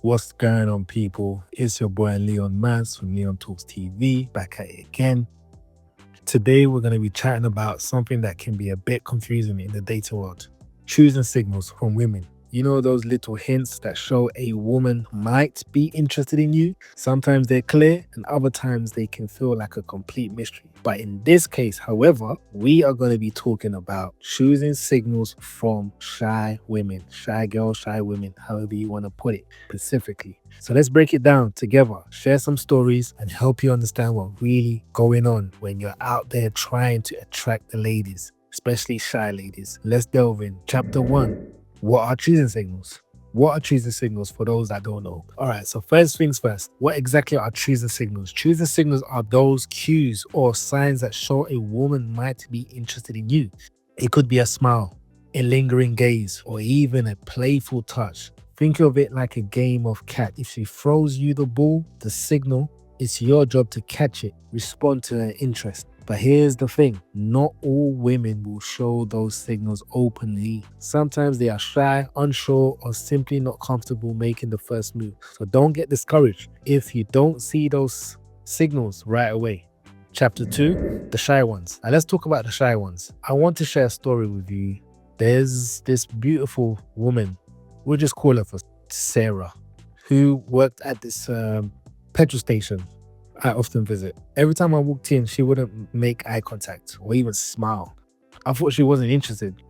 What's going on, people? It's your boy Leon Mans from Leon Talks TV, back at it again. Today, we're going to be chatting about something that can be a bit confusing in the dating world: choosing signals from women. You know, those little hints that show a woman might be interested in you? Sometimes they're clear, and other times they can feel like a complete mystery. But in this case, however, we are going to be talking about choosing signals from shy women, shy girls, shy women, however you want to put it specifically. So let's break it down together, share some stories, and help you understand what's really going on when you're out there trying to attract the ladies, especially shy ladies. Let's delve in. Chapter 1. What are choosing signals? What are choosing signals for those that don't know? All right, so first things first, what exactly are choosing signals? Choosing signals are those cues or signs that show a woman might be interested in you. It could be a smile, a lingering gaze, or even a playful touch. Think of it like a game of cat. If she throws you the ball, the signal, it's your job to catch it, respond to her interest. But here's the thing, not all women will show those signals openly. Sometimes they are shy, unsure, or simply not comfortable making the first move. So don't get discouraged if you don't see those signals right away. Chapter 2, the shy ones. Now let's talk about the shy ones. I want to share a story with you. There's this beautiful woman, we'll just call her for Sarah, who worked at this petrol station I often visit. Every time I walked in, she wouldn't make eye contact or even smile. I thought she wasn't interested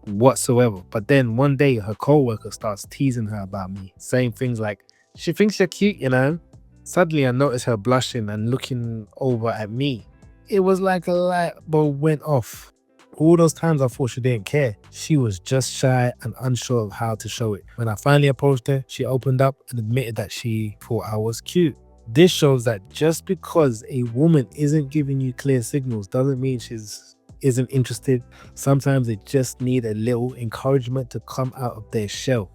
whatsoever. But then one day, her co-worker starts teasing her about me, saying things like, she thinks you're cute, you know? Suddenly, I noticed her blushing and looking over at me. It was like a light bulb went off. All those times I thought she didn't care. She was just shy and unsure of how to show it. When I finally approached her, she opened up and admitted that she thought I was cute. This shows that just because a woman isn't giving you clear signals doesn't mean she's isn't interested. Sometimes they just need a little encouragement to come out of their shell.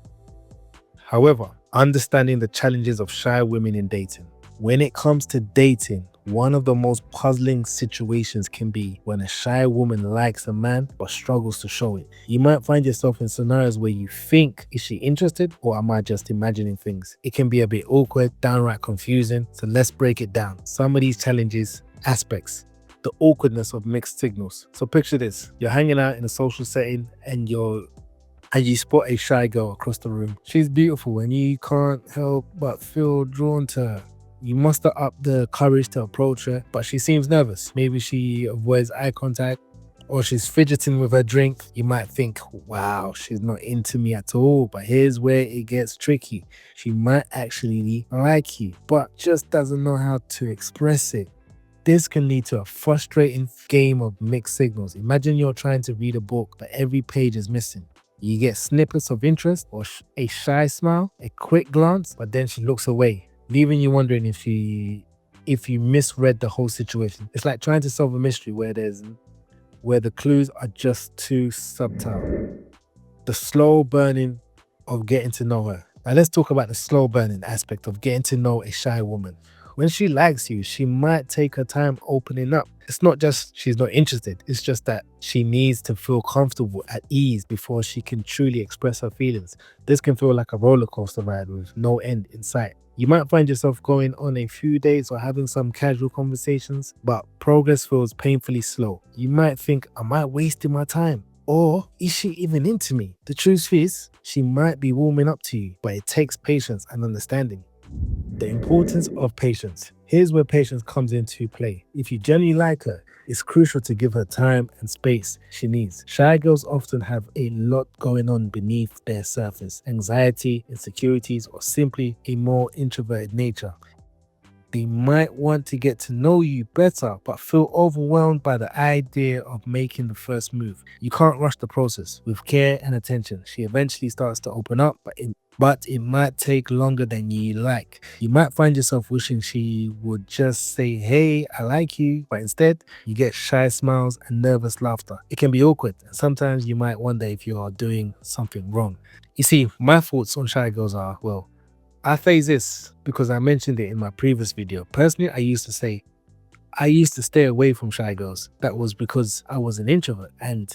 However, understanding the challenges of shy women in dating. When it comes to dating, one of the most puzzling situations can be when a shy woman likes a man but struggles to show it. You might find yourself in scenarios where you think, is she interested or am I just imagining things? It can be a bit awkward, downright confusing, so let's break it down. Some of these challenges, aspects, the awkwardness of mixed signals. So picture this, you're hanging out in a social setting and you spot a shy girl across the room. She's beautiful and you can't help but feel drawn to her. You muster up the courage to approach her, but she seems nervous. Maybe she avoids eye contact or she's fidgeting with her drink. You might think, wow, she's not into me at all. But here's where it gets tricky. She might actually like you, but just doesn't know how to express it. This can lead to a frustrating game of mixed signals. Imagine you're trying to read a book, but every page is missing. You get snippets of interest or a shy smile, a quick glance, but then she looks away, leaving you wondering if you misread the whole situation. It's like trying to solve a mystery where the clues are just too subtle. The slow burning of getting to know her. Now let's talk about the slow burning aspect of getting to know a shy woman. When she likes you, she might take her time opening up. It's not just she's not interested, it's just that she needs to feel comfortable at ease before she can truly express her feelings. This can feel like a roller coaster ride with no end in sight. You might find yourself going on a few dates or having some casual conversations, but progress feels painfully slow. You might think, am I wasting my time? Or is she even into me? The truth is, she might be warming up to you, but it takes patience and understanding. The importance of patience. Here's where patience comes into play. If you genuinely like her, it's crucial to give her time and space she needs. Shy girls often have a lot going on beneath their surface: anxiety, insecurities, or simply a more introverted nature. They might want to get to know you better, but feel overwhelmed by the idea of making the first move. You can't rush the process. With care and attention, she eventually starts to open up, but it might take longer than you like. You might find yourself wishing she would just say, hey, I like you, but instead, you get shy smiles and nervous laughter. It can be awkward, and sometimes you might wonder if you are doing something wrong. You see, my thoughts on shy girls are, well, I face this because I mentioned it in my previous video. Personally, I used to stay away from shy girls. That was because I was an introvert, and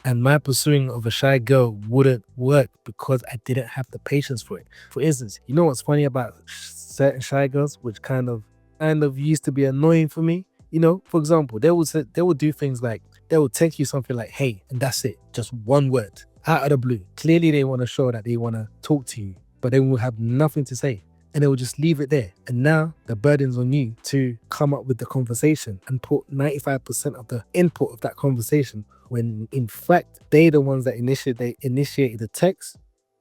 And my pursuing of a shy girl wouldn't work because I didn't have the patience for it. For instance, you know what's funny about certain shy girls, which kind of used to be annoying for me? You know, for example, they would do things like they would text you something like, "Hey," and that's it, just one word out of the blue. Clearly, they want to show that they want to talk to you, but they will have nothing to say, and they will just leave it there. And now the burden's on you to come up with the conversation and put 95% of the input of that conversation, when in fact they're the ones that initiated the text,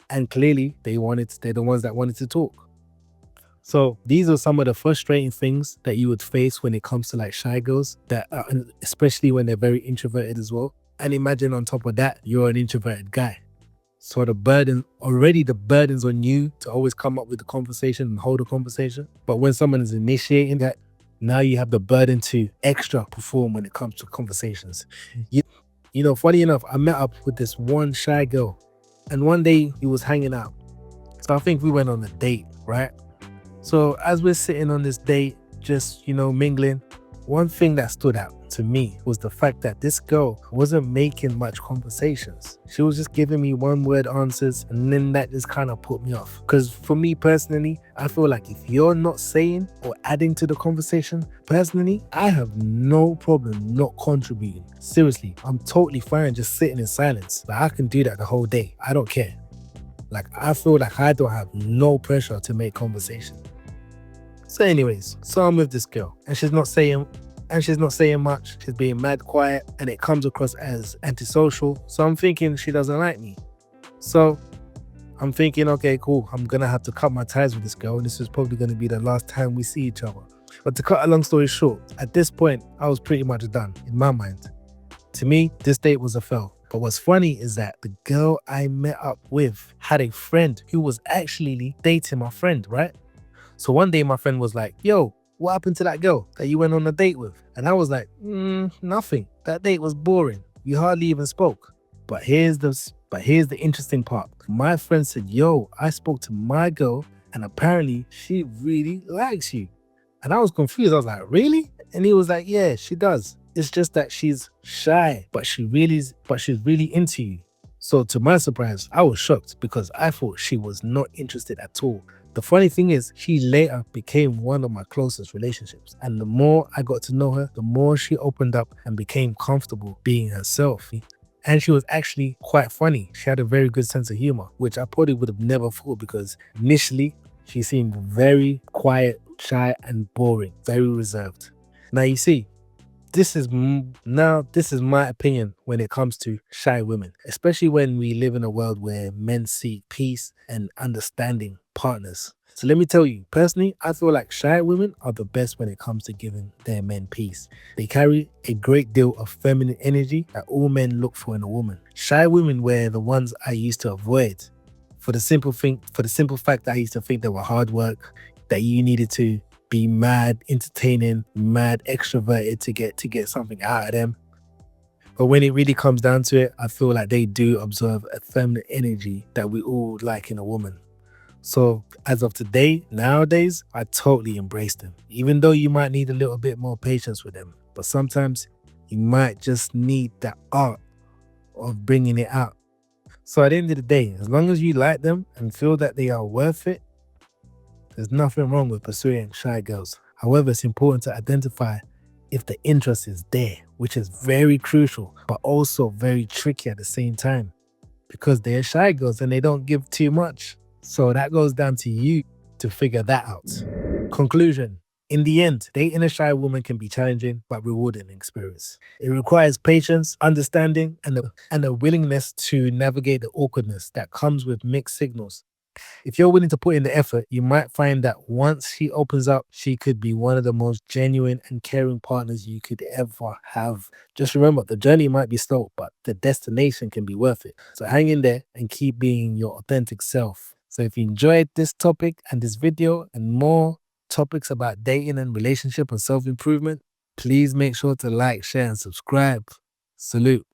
and clearly they're the ones that wanted to talk. So these are some of the frustrating things that you would face when it comes to like shy girls, and especially when they're very introverted as well. And imagine on top of that, you're an introverted guy. So the burden's on you to always come up with the conversation and hold a conversation. But when someone is initiating that, now you have the burden to extra perform when it comes to conversations. You know, funny enough, I met up with this one shy girl, and one day we was hanging out. So I think we went on a date, right? So as we're sitting on this date, just, you know, mingling, one thing that stood out to me was the fact that this girl wasn't making much conversations. She was just giving me one word answers, and then that just kind of put me off. Because for me personally, I feel like if you're not saying or adding to the conversation, personally, I have no problem not contributing. Seriously, I'm totally fine just sitting in silence. Like, I can do that the whole day. I don't care. Like, I feel like I don't have no pressure to make conversation. So anyways, so I'm with this girl, and she's not saying much. She's being mad quiet, and it comes across as antisocial. So I'm thinking she doesn't like me. So I'm thinking, okay, cool. I'm gonna have to cut my ties with this girl, and this is probably gonna be the last time we see each other. But to cut a long story short, at this point, I was pretty much done in my mind. To me, this date was a fail. But what's funny is that the girl I met up with had a friend who was actually dating my friend, right? So one day my friend was like, "Yo, what happened to that girl that you went on a date with?" And I was like, nothing. That date was boring. We hardly even spoke. But here's the interesting part. My friend said, "Yo, I spoke to my girl, and apparently she really likes you." And I was confused. I was like, "Really?" And he was like, "Yeah, she does. It's just that she's shy, but she's really into you." So to my surprise, I was shocked because I thought she was not interested at all. The funny thing is, she later became one of my closest relationships. And the more I got to know her, the more she opened up and became comfortable being herself. And she was actually quite funny. She had a very good sense of humor, which I probably would have never thought, because initially she seemed very quiet, shy, and boring, very reserved. Now you see, this is my opinion when it comes to shy women, especially when we live in a world where men seek peace and understanding partners. So let me tell you, personally, I feel like shy women are the best when it comes to giving their men peace. They carry a great deal of feminine energy that all men look for in a woman. Shy women were the ones I used to avoid for the simple fact that I used to think they were hard work, that you needed to be mad entertaining, mad extroverted to get something out of them. But when it really comes down to it, I feel like they do observe a feminine energy that we all like in a woman. So as of today, nowadays, I totally embrace them. Even though you might need a little bit more patience with them, but sometimes you might just need that art of bringing it out. So at the end of the day, as long as you like them and feel that they are worth it, there's nothing wrong with pursuing shy girls. However, it's important to identify if the interest is there, which is very crucial, but also very tricky at the same time, because they're shy girls and they don't give too much. So that goes down to you to figure that out. Conclusion. In the end, dating a shy woman can be challenging but rewarding experience. It requires patience, understanding, and a willingness to navigate the awkwardness that comes with mixed signals. If you're willing to put in the effort, you might find that once she opens up, she could be one of the most genuine and caring partners you could ever have. Just remember, the journey might be slow, but the destination can be worth it. So hang in there and keep being your authentic self. So if you enjoyed this topic and this video and more topics about dating and relationship and self-improvement, please make sure to like, share, and subscribe. Salute.